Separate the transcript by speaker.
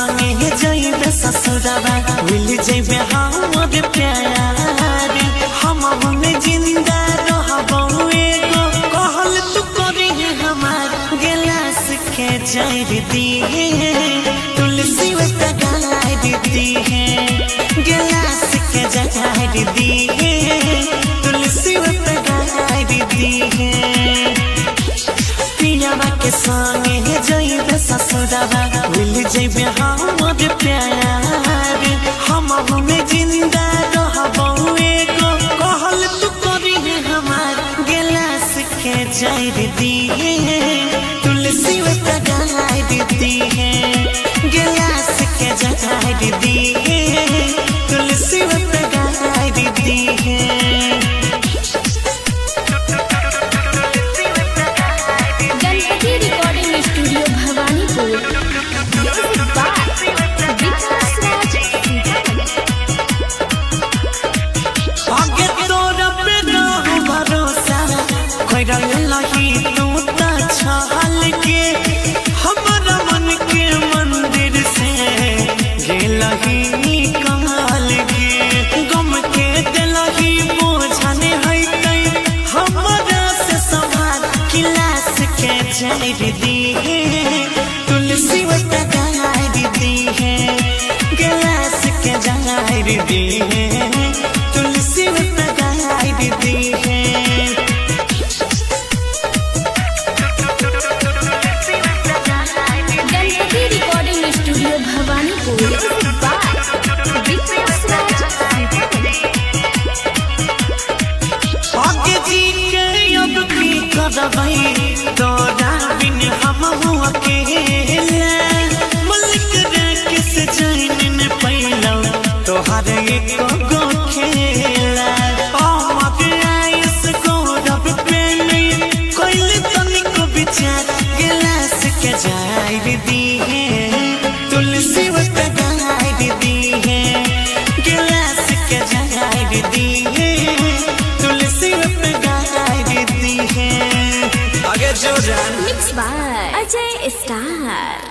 Speaker 1: संगे जइबे ससुरवा मिल जइबे हमर प्यार हम में जिंदा रहबो एगो कहल तू करी हमार गिलास के जर दी तुलसी वता गाय दी गिलास के जर दी तुलसी वता गाय दी पियावा के संगे जइबे ससुरवा मिल जइबे हमर प्यार हम में जिंदा रहबो एगो कहल तू करी हमार गिलास के जर दी तुलसी वता गाय दी गिलास के जर दी तुलसी वता गाय दी जर दी तुलसी वता गाय दी गिलास के जर दी तुलसी वता गाय दी
Speaker 2: गणपति रिकॉर्डिंग स्टूडियो भवानीपुर
Speaker 1: आगे जी के अब की करबई तोरा बिन हम अकेला मलिक राकेश जैन ने पैलौ तोहर एको गो खेला आयुष गौरव प्रेम कोइल तनिको विचार गिलास के जर दी तुलसी वता गाय दी गिलास के जर दी तुलसी वता गाय दी आगे जो जान
Speaker 2: मिक्स बाय अजय स्टार।